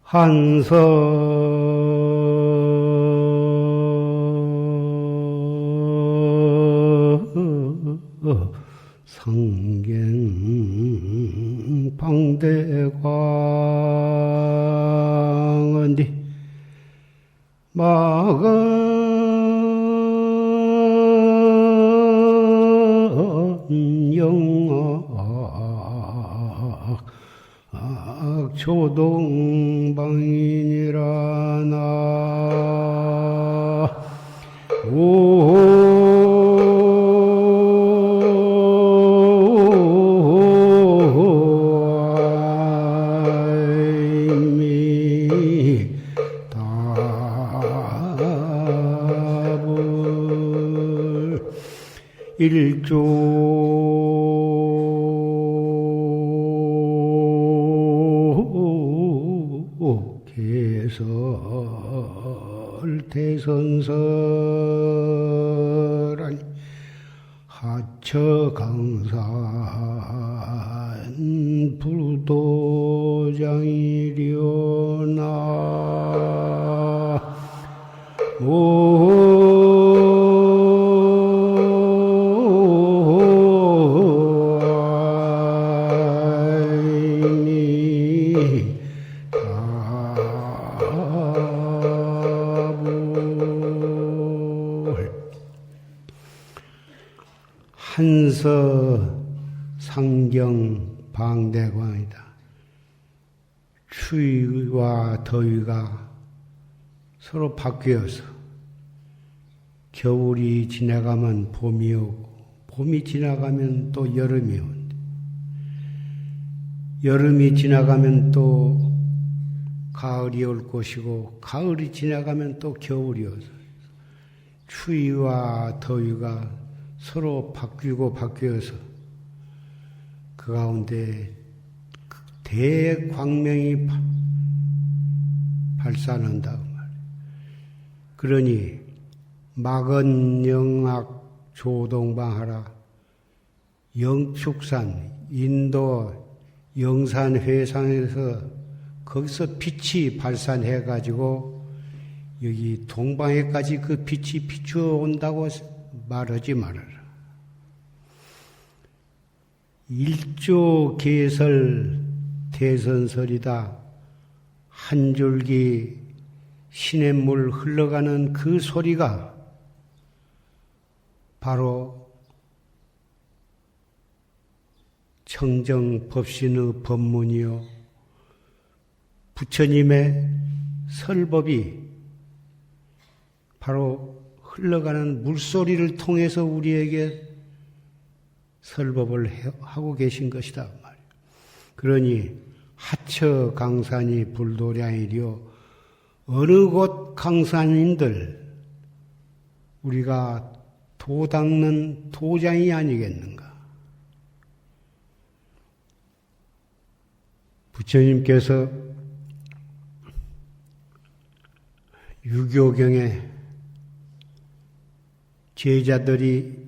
한서 상경 방대광언디 마건 영악 조동방이니라 나 일조 개설 대선설하니 하처강산 불도장이려나 한서 상경 방대광이다. 추위와 더위가 서로 바뀌어서 겨울이 지나가면 봄이 오고 봄이 지나가면 또 여름이 온다. 여름이 지나가면 또 가을이 올 것이고 가을이 지나가면 또 겨울이 오서 추위와 더위가 서로 바뀌고 바뀌어서 그 가운데 대광명이 발산한다고 말이에요. 그러니 마건영악 조동방하라 영축산 인도 영산회상에서 거기서 빛이 발산해 가지고 여기 동방에까지 그 빛이 비추어 온다고 말하지 말아라. 일조 개설 대선설이다. 한 줄기 시냇물 흘러가는 그 소리가 바로 청정법신의 법문이요. 부처님의 설법이 바로 흘러가는 물소리를 통해서 우리에게 설법을 하고 계신 것이다 말이에요. 그러니 하처 강산이 불도량이리요. 어느 곳 강산인들 우리가 도 닦는 도장이 아니겠는가. 부처님께서 유교경에 제자들이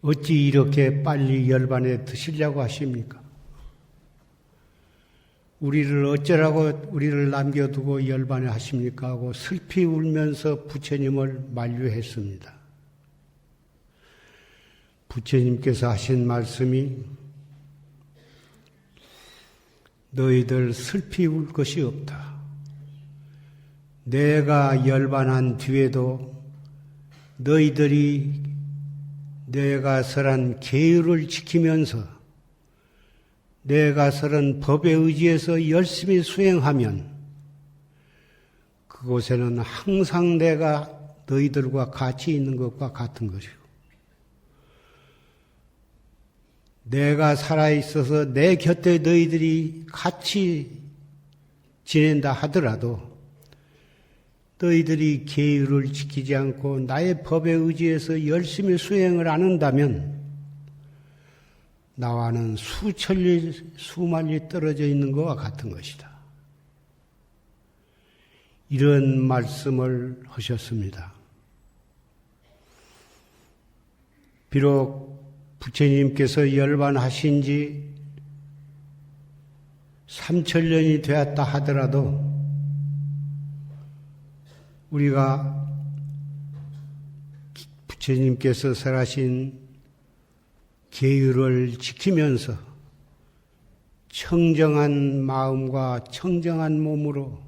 어찌 이렇게 빨리 열반에 드시려고 하십니까? 우리를 어쩌라고 우리를 남겨두고 열반에 하십니까? 하고 슬피 울면서 부처님을 만류했습니다. 부처님께서 하신 말씀이 너희들 슬피 울 것이 없다. 내가 열반한 뒤에도 너희들이 내가 설한 계율을 지키면서 내가 설한 법에 의지해서 열심히 수행하면 그곳에는 항상 내가 너희들과 같이 있는 것과 같은 것이고 내가 살아있어서 내 곁에 너희들이 같이 지낸다 하더라도 너희들이 계율을 지키지 않고 나의 법에 의지해서 열심히 수행을 안 한다면 나와는 수천리 수만리 떨어져 있는 것과 같은 것이다. 이런 말씀을 하셨습니다. 비록 부처님께서 열반하신 지 3천년이 되었다 하더라도 우리가 부처님께서 설하신 계율을 지키면서 청정한 마음과 청정한 몸으로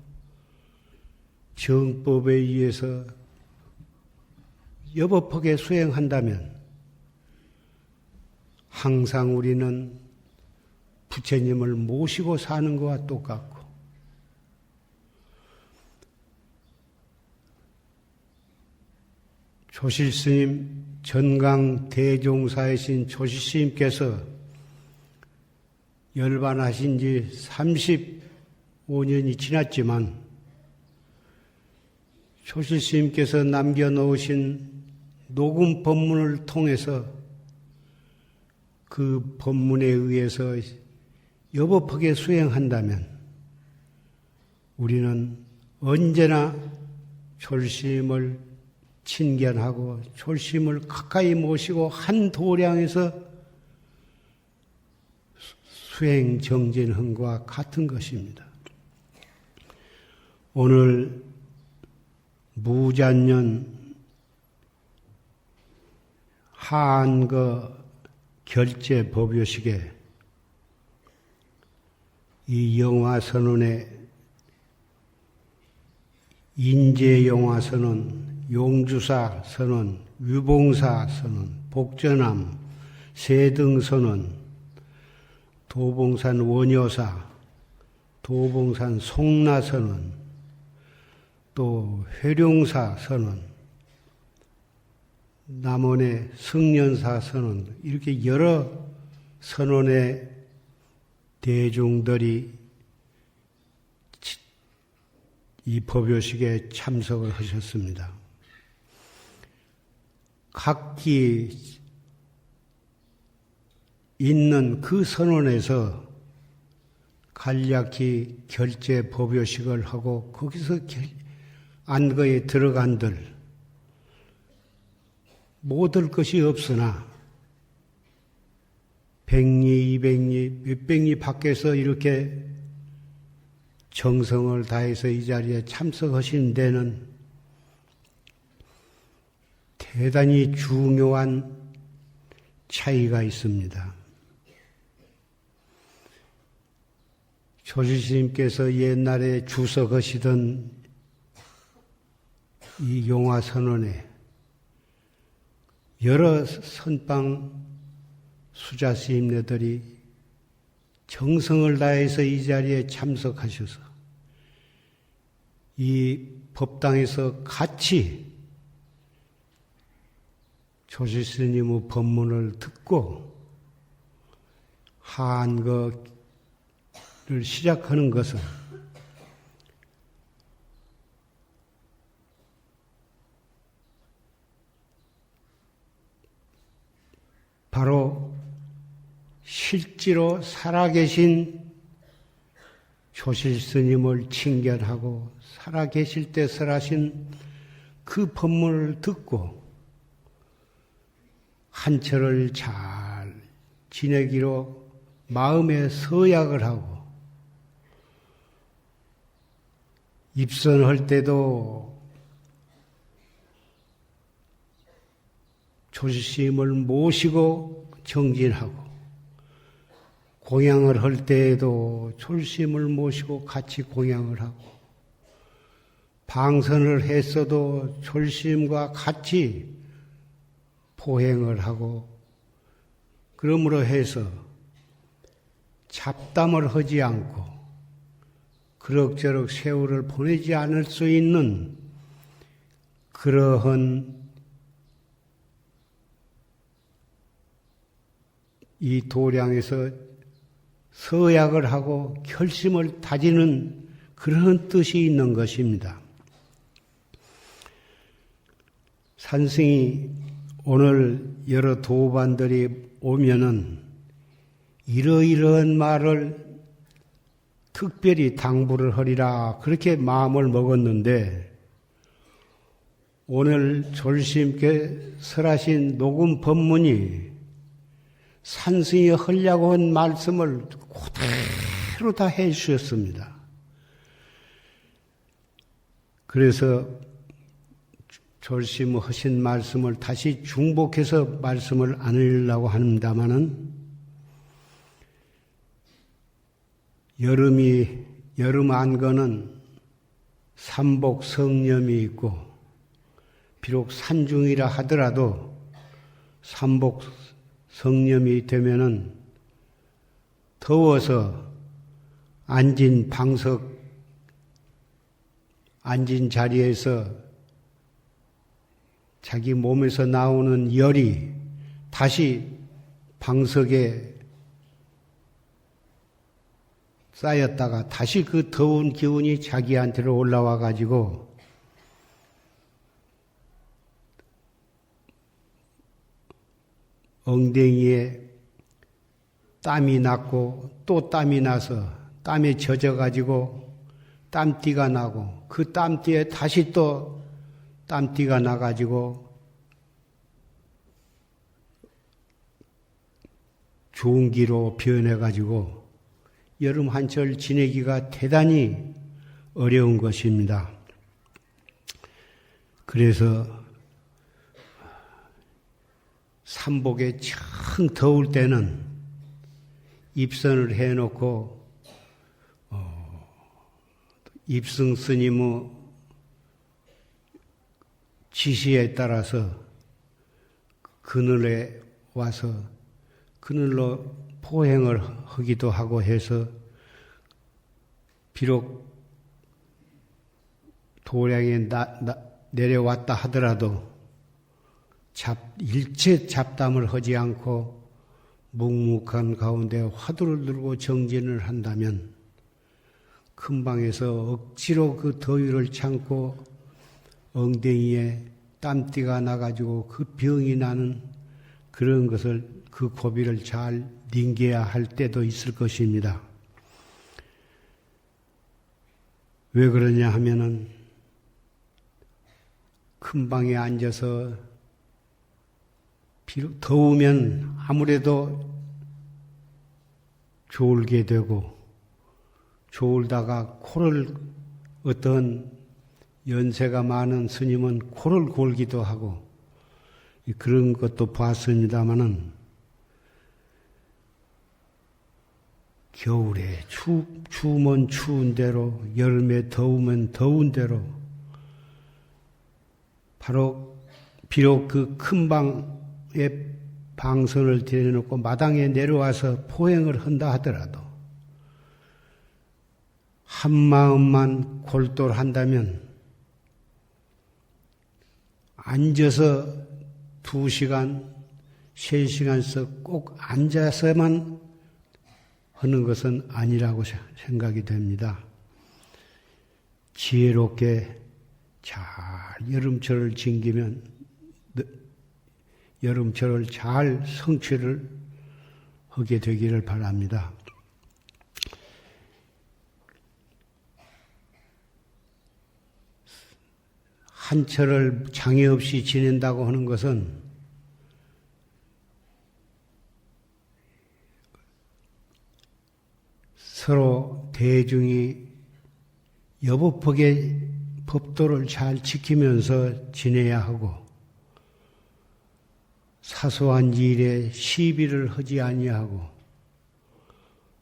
정법에 의해서 여법하게 수행한다면 항상 우리는 부처님을 모시고 사는 것과 똑같고 조실스님 전강 대종사이신 조실스님께서 열반하신 지 35년이 지났지만 조실스님께서 남겨놓으신 녹음 법문을 통해서 그 법문에 의해서 여법하게 수행한다면 우리는 언제나 졸심을 친견하고 졸심을 가까이 모시고 한 도량에서 수행 정진한 것과 같은 것입니다. 오늘 무잔년 한거 결제 법요식에 이 영화선언의 인재영화선언, 용주사선언, 유봉사선언, 복전함, 세등선언, 도봉산 원효사, 도봉산 송나선언, 또 회룡사선언, 남원의 승련사선언, 이렇게 여러 선언의 대중들이 이 법요식에 참석을 하셨습니다. 각기 있는 그 선언에서 간략히 결제 법요식을 하고 거기서 안거에 들어간들 못 올 것이 없으나 백리, 이백리, 몇백리 밖에서 이렇게 정성을 다해서 이 자리에 참석하신 데는 대단히 중요한 차이가 있습니다. 조실스님께서 옛날에 주석하시던 이 용화선언에 여러 선방 수자스님네들이 정성을 다해서 이 자리에 참석하셔서 이 법당에서 같이 조실스님의 법문을 듣고 한거를 시작하는 것은 바로 실제로 살아계신 조실스님을 칭견하고 살아계실 때 설하신 그 법문을 듣고 한철을 잘 지내기로 마음에 서약을 하고 입선할 때도 조실스님을 모시고 정진하고 공양을 할 때에도 조실스님을 모시고 같이 공양을 하고 방선을 했어도 조실스님과 같이 포행을 하고 그러므로 해서 잡담을 하지 않고 그럭저럭 세월을 보내지 않을 수 있는 그러한 이 도량에서 서약을 하고 결심을 다지는 그런 뜻이 있는 것입니다. 산승이 오늘 여러 도반들이 오면은 이러이러한 말을 특별히 당부를 하리라 그렇게 마음을 먹었는데 오늘 조실스님께 설하신 녹음 법문이 산승이 하려고 한 말씀을 그대로 다 해주셨습니다. 그래서 졸심하신 말씀을 다시 중복해서 말씀을 안 하려고 합니다마는 여름 안건은 삼복 성념이 있고 비록 산중이라 하더라도 삼복 성념이 되면은 더워서 앉은 자리에서 자기 몸에서 나오는 열이 다시 방석에 쌓였다가 다시 그 더운 기운이 자기한테로 올라와 가지고 엉덩이에 땀이 났고 또 땀이 나서 땀에 젖어 가지고 땀띠가 나고 그 땀띠에 다시 또 땀띠가 나 가지고 중기로 변해 가지고 여름 한철 지내기가 대단히 어려운 것입니다. 그래서 삼복에 청 더울 때는 입선을 해놓고 입승 스님의 지시에 따라서 그늘에 와서 그늘로 포행을 하기도 하고 해서 비록 도량에 내려왔다 하더라도 일체 잡담을 하지 않고 묵묵한 가운데 화두를 들고 정진을 한다면 금방에서 억지로 그 더위를 참고 엉덩이에 땀띠가 나가지고 그 병이 나는 그런 것을 그 고비를 잘 넘겨야 할 때도 있을 것입니다. 왜 그러냐 하면은 큰 방에 앉아서 비록 더우면 아무래도 졸게 되고 졸다가 코를 어떤 연세가 많은 스님은 코를 골기도 하고 그런 것도 봤습니다마는 겨울에 추우면 추운 대로 여름에 더우면 더운 대로 바로 비록 그 큰 방에 방선을 들여놓고 마당에 내려와서 포행을 한다 하더라도 한 마음만 골똘한다면 앉아서 2시간, 3시간씩 꼭 앉아서만 하는 것은 아니라고 생각이 됩니다. 지혜롭게 잘 여름철을 즐기면 여름철을 잘 성취를 하게 되기를 바랍니다. 한철을 장애 없이 지낸다고 하는 것은 서로 대중이 여법하게 법도를 잘 지키면서 지내야 하고 사소한 일에 시비를 하지 아니하고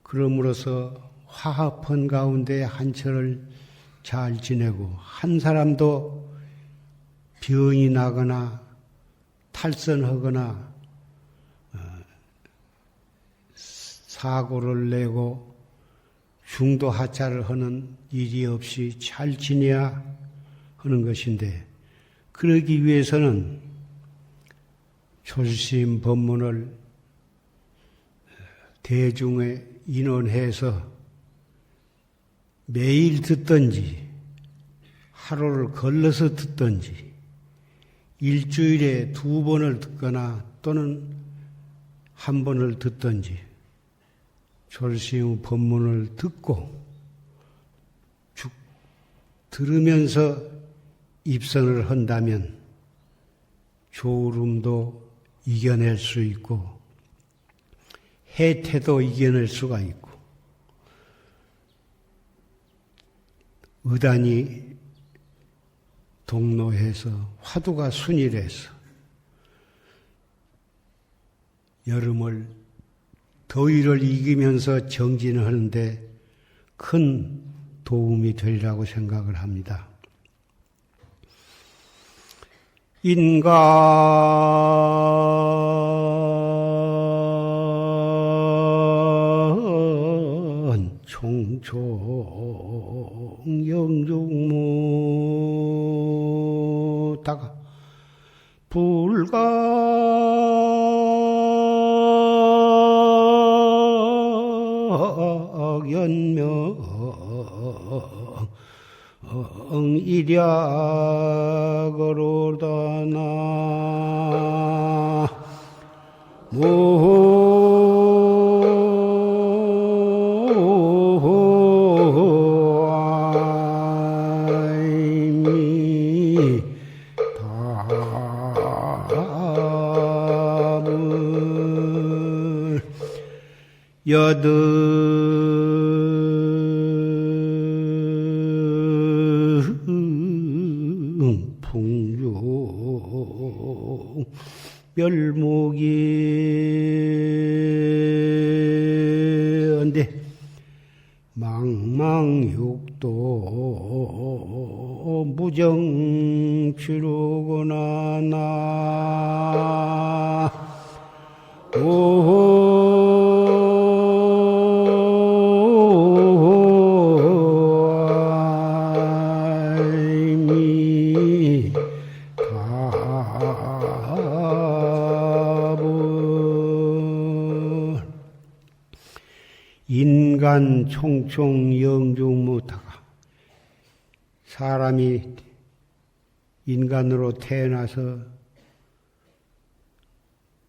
그럼으로써 화합한 가운데 한철을 잘 지내고 한 사람도 병이 나거나 탈선하거나 사고를 내고 중도 하차를 하는 일이 없이 잘 지내야 하는 것인데 그러기 위해서는 조심 법문을 대중에 인원해서 매일 듣든지 하루를 걸러서 듣든지 일주일에 2번을 듣거나 또는 1번을 듣든지 졸시의 법문을 듣고 들으면서 입선을 한다면 졸음도 이겨낼 수 있고 해태도 이겨낼 수가 있고 의단이 동로해서 화두가 순일해서 여름을 더위를 이기면서 정진을 하는데 큰 도움이 되리라고 생각을 합니다. 인간 총총 영종무다가 불각연명 일약으로다 나무담을 풍중 멸목이언데 망망육도 무정취로구나 인간 총총 영종무다가 사람이 인간으로 태어나서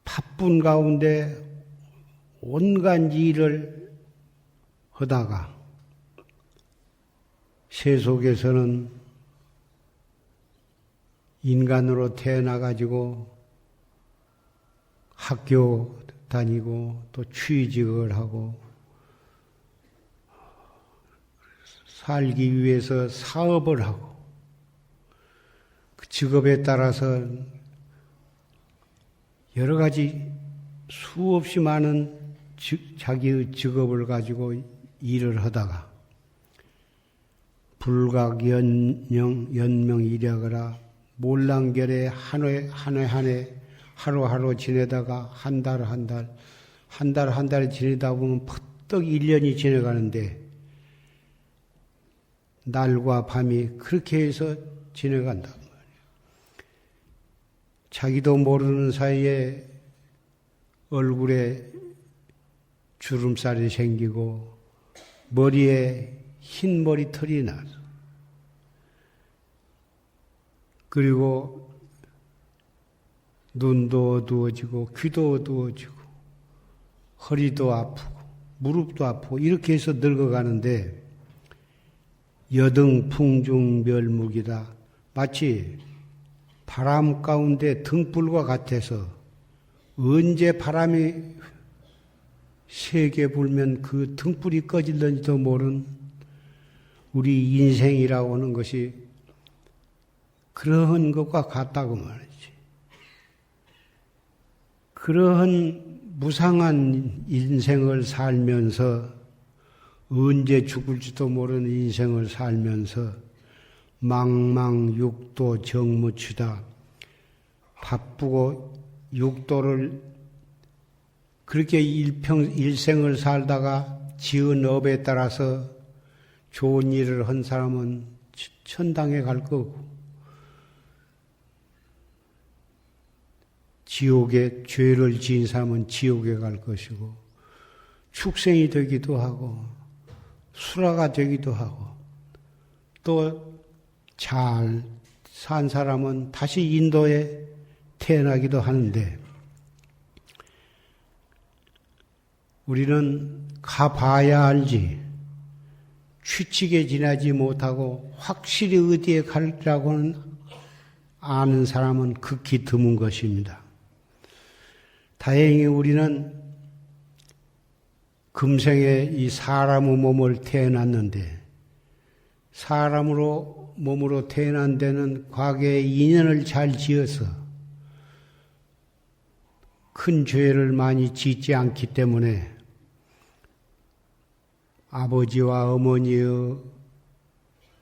바쁜 가운데 온갖 일을 하다가 세속에서는 인간으로 태어나가지고 학교 다니고 또 취직을 하고 살기 위해서 사업을 하고 그 직업에 따라서 여러 가지 수없이 많은 자기의 직업을 가지고 일을 하다가 불각연명이랴거라 몰랑결에 한 해 하루하루 지내다가 한 달 지내다 보면 퍼뜩 1년이 지나가는데 날과 밤이 그렇게 해서 지나간단 말이에요. 자기도 모르는 사이에 얼굴에 주름살이 생기고 머리에 흰 머리털이 나서 그리고 눈도 어두워지고 귀도 어두워지고 허리도 아프고 무릎도 아프고 이렇게 해서 늙어가는데 여등 풍중멸묵이다. 마치 바람 가운데 등불과 같아서 언제 바람이 세게 불면 그 등불이 꺼질는지도 모르는 우리 인생이라고 하는 것이 그러한 것과 같다고 말이지. 그러한 무상한 인생을 살면서 언제 죽을지도 모르는 인생을 살면서 망망육도 정무치다. 바쁘고 육도를 그렇게 일생을 살다가 지은 업에 따라서 좋은 일을 한 사람은 천당에 갈 거고 지옥에 죄를 지은 사람은 지옥에 갈 것이고 축생이 되기도 하고 수라가 되기도 하고 또 잘 산 사람은 다시 인도에 태어나기도 하는데 우리는 가봐야 알지 취직에 지나지 못하고 확실히 어디에 갈라고는 아는 사람은 극히 드문 것입니다. 다행히 우리는 금생에 이 사람의 몸을 태어났는데 사람으로 몸으로 태어난 데는 과거의 인연을 잘 지어서 큰 죄를 많이 짓지 않기 때문에 아버지와 어머니의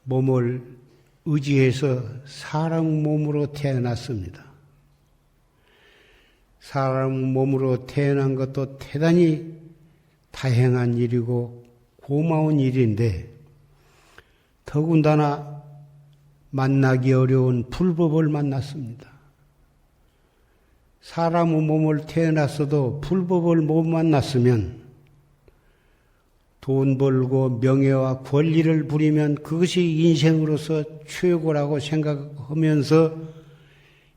몸을 의지해서 사람 몸으로 태어났습니다. 사람 몸으로 태어난 것도 대단히 다행한 일이고 고마운 일인데 더군다나 만나기 어려운 불법을 만났습니다. 사람의 몸을 태어났어도 불법을 못 만났으면 돈 벌고 명예와 권리를 부리면 그것이 인생으로서 최고라고 생각하면서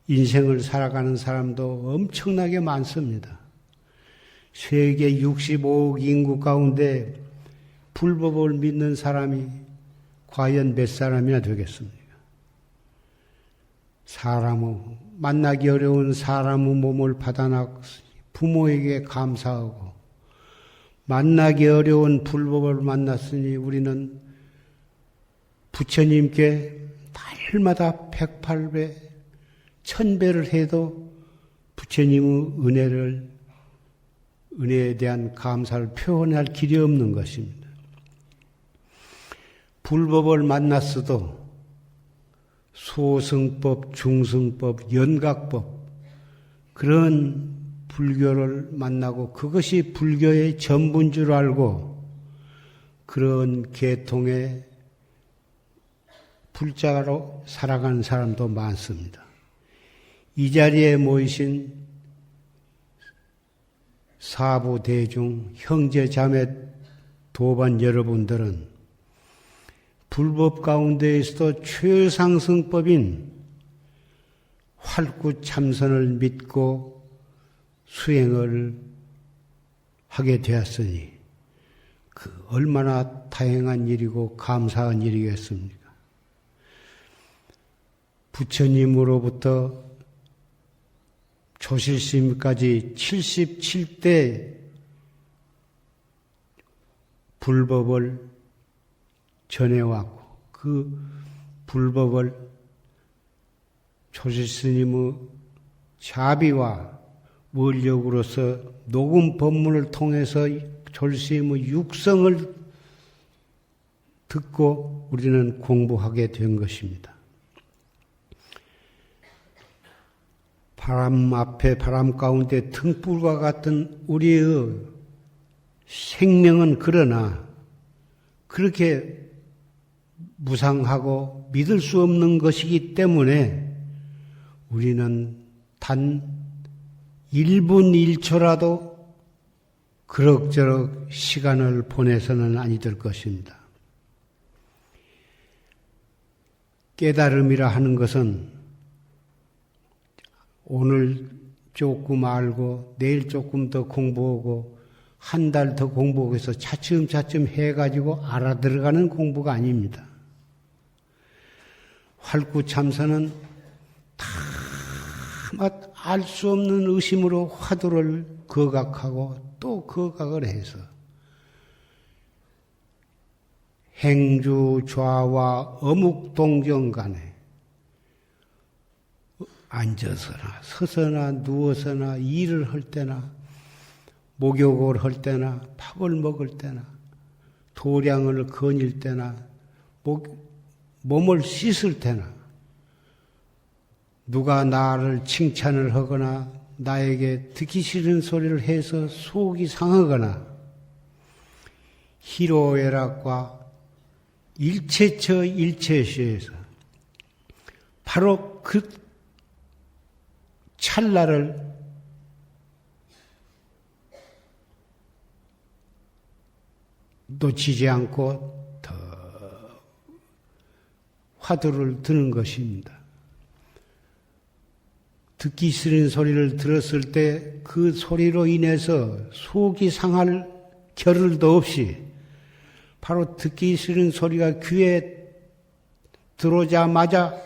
인생을 살아가는 사람도 엄청나게 많습니다. 세계 65억 인구 가운데 불법을 믿는 사람이 과연 몇 사람이나 되겠습니까? 만나기 어려운 사람의 몸을 받아놨으니 부모에게 감사하고 만나기 어려운 불법을 만났으니 우리는 부처님께 날마다 108배, 1000배를 해도 부처님의 은혜에 대한 감사를 표현할 길이 없는 것입니다. 불법을 만났어도 소승법, 중승법, 연각법 그런 불교를 만나고 그것이 불교의 전부인 줄 알고 그런 계통의 불자로 살아가는 사람도 많습니다. 이 자리에 모이신 사부대중, 형제자매 도반 여러분들은 불법 가운데에서도 최상승법인 활구참선을 믿고 수행을 하게 되었으니 그 얼마나 다행한 일이고 감사한 일이겠습니까? 부처님으로부터 조실스님까지 77대 불법을 전해왔고 그 불법을 조실스님의 자비와 원력으로서 녹음 법문을 통해서 조실스님의 육성을 듣고 우리는 공부하게 된 것입니다. 바람 앞에 바람 가운데 등불과 같은 우리의 생명은 그러나 그렇게 무상하고 믿을 수 없는 것이기 때문에 우리는 단 1분 1초라도 그럭저럭 시간을 보내서는 아니 될 것입니다. 깨달음이라 하는 것은 오늘 조금 알고 내일 조금 더 공부하고 한 달 더 공부하고 해서 차츰차츰 해가지고 알아들어가는 공부가 아닙니다. 활구참선은 다 알 수 없는 의심으로 화두를 거각하고 또 거각을 해서 행주 좌와 어묵동정 간에 앉아서나 서서나 누워서나 일을 할 때나 목욕을 할 때나 밥을 먹을 때나 도량을 거닐 때나 몸을 씻을 때나 누가 나를 칭찬을 하거나 나에게 듣기 싫은 소리를 해서 속이 상하거나 희로애락과 일체처 일체시에서 바로 그 찰나를 놓치지 않고 더 화두를 드는 것입니다. 듣기 싫은 소리를 들었을 때 그 소리로 인해서 속이 상할 겨를도 없이 바로 듣기 싫은 소리가 귀에 들어오자마자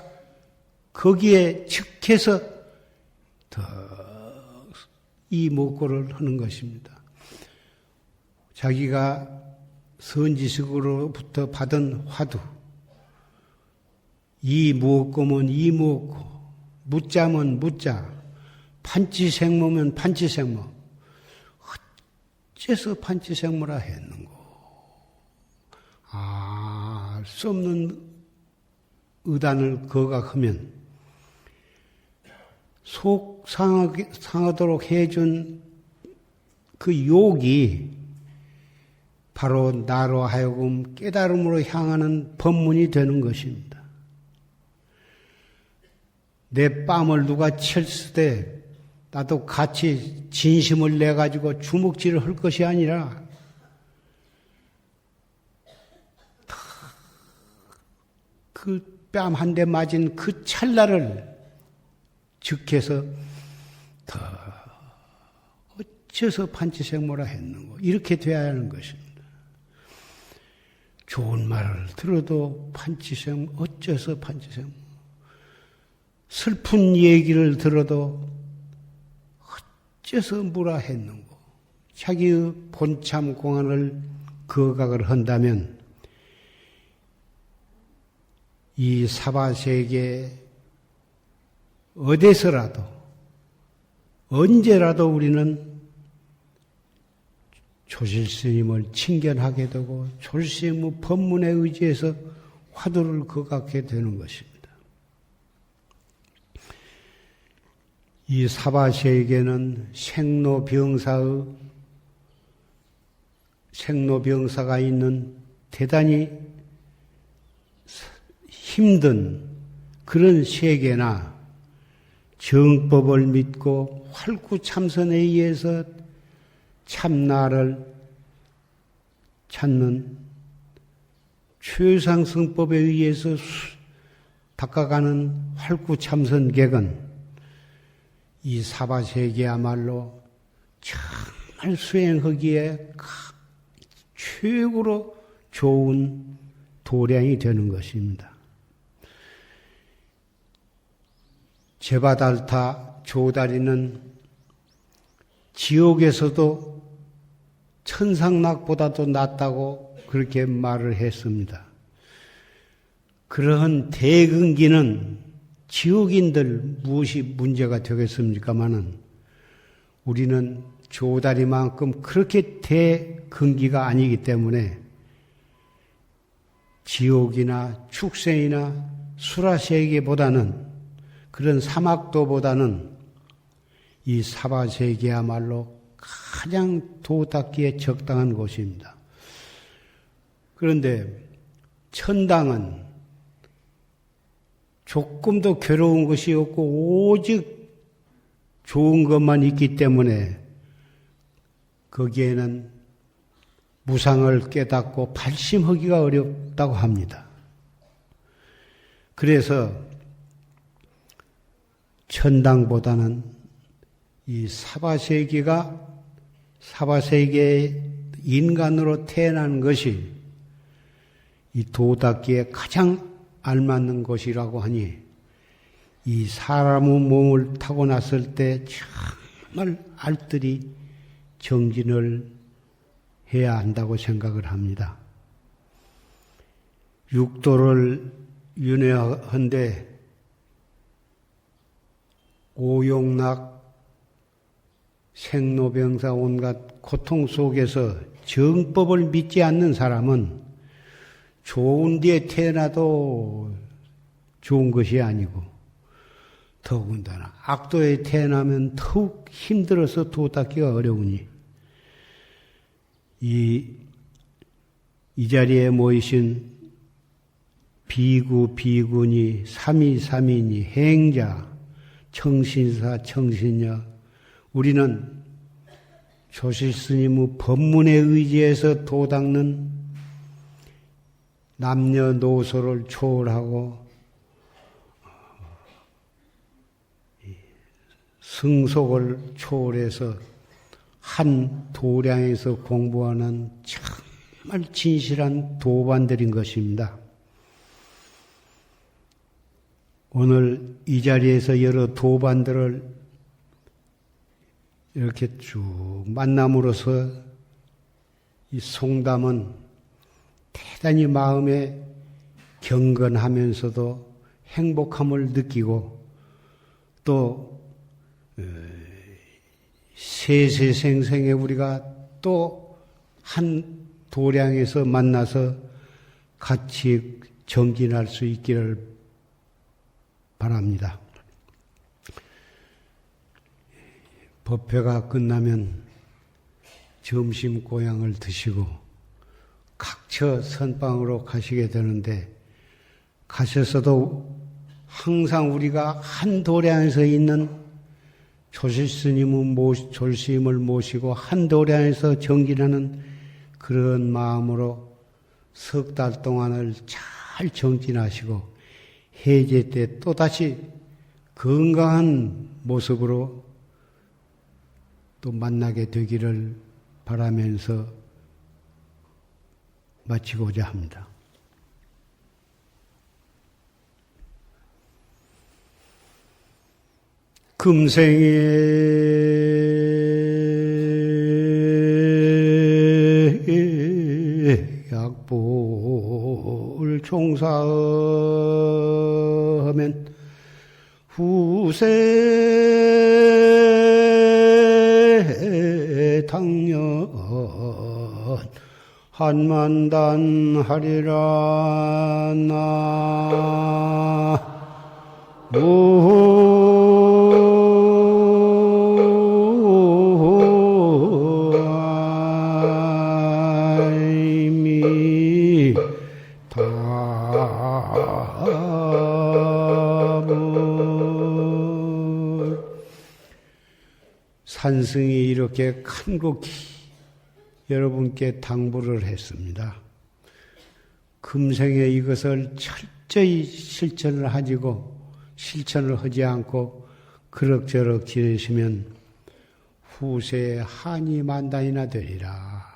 거기에 즉해서 더 이목고를 하는 것입니다. 자기가 선지식으로부터 받은 화두, 이 무엇고면 이 무엇고, 묻자면 묻자, 판치생모면 판치생모. 어째서 판치생모라 했는고? 알 수 없는 의단을 거각하면 속 상하도록 해준 그 욕이 바로 나로 하여금 깨달음으로 향하는 법문이 되는 것입니다. 내 뺨을 누가 쳤을 때 나도 같이 진심을 내가지고 주먹질을 할 것이 아니라 그 뺨 한 대 맞은 그 찰나를 즉해서 더 어째서 판치생모라 했는고 이렇게 돼야 하는 것입니다. 좋은 말을 들어도 판치생모, 어째서 판치생모. 슬픈 얘기를 들어도 어째서 뭐라 했는고. 자기의 본참 공안을 거각을 한다면 이 사바세계 어디서라도 언제라도 우리는 조실스님을 친견하게 되고 조실스님의 법문에 의지해서 화두를 거각하게 되는 것입니다. 이 사바세계는 생로병사가 있는 대단히 힘든 그런 세계나 정법을 믿고 활구참선에 의해서 참나를 찾는 최상승법에 의해서 닦아가는 활구참선객은 이 사바세계야말로 정말 수행하기에 최고로 좋은 도량이 되는 것입니다. 제바달타 조다리는 지옥에서도 천상락보다도 낫다고 그렇게 말을 했습니다. 그러한 대근기는 지옥인들 무엇이 문제가 되겠습니까마는 우리는 조다리만큼 그렇게 대근기가 아니기 때문에 지옥이나 축생이나 수라세계보다는 그런 사막도보다는 이 사바세계야말로 가장 도닦기에 적당한 곳입니다. 그런데 천당은 조금도 괴로운 것이 없고 오직 좋은 것만 있기 때문에 거기에는 무상을 깨닫고 발심하기가 어렵다고 합니다. 그래서 천당보다는 이 사바세계 인간으로 태어난 것이 이 도닦기에 가장 알맞는 것이라고 하니 이 사람의 몸을 타고 났을 때 정말 알뜰히 정진을 해야 한다고 생각을 합니다. 육도를 윤회한데 오용락, 생로병사 온갖 고통 속에서 정법을 믿지 않는 사람은 좋은 데에 태어나도 좋은 것이 아니고 더군다나 악도에 태어나면 더욱 힘들어서 도닦기가 어려우니 이 자리에 모이신 비구, 비구니, 삼이삼이니, 행자, 청신사, 청신녀, 우리는 조실스님의 법문에 의지해서 도닦는 남녀노소를 초월하고 승속을 초월해서 한 도량에서 공부하는 정말 진실한 도반들인 것입니다. 오늘 이 자리에서 여러 도반들을 이렇게 쭉 만남으로써 이 송담은 대단히 마음에 경건하면서도 행복함을 느끼고 또 세세생생에 우리가 또 한 도량에서 만나서 같이 정진할 수 있기를 바랍니다. 법회가 끝나면 점심 고향을 드시고 각처 선방으로 가시게 되는데 가셔서도 항상 우리가 한 도량에서 있는 조실스님을 모시고 한 도량에서 정진하는 그런 마음으로 석 달 동안을 잘 정진하시고 해제 때 또다시 건강한 모습으로 또 만나게 되기를 바라면서 마치고자 합니다. 금생에 약보를 종사하면 후세 당연 한만단 하리라 나무 산승이 이렇게 간곡히 여러분께 당부를 했습니다. 금생에 이것을 철저히 실천을 하지 않고 그럭저럭 지내시면 후세에 한이 만단이나 되리라.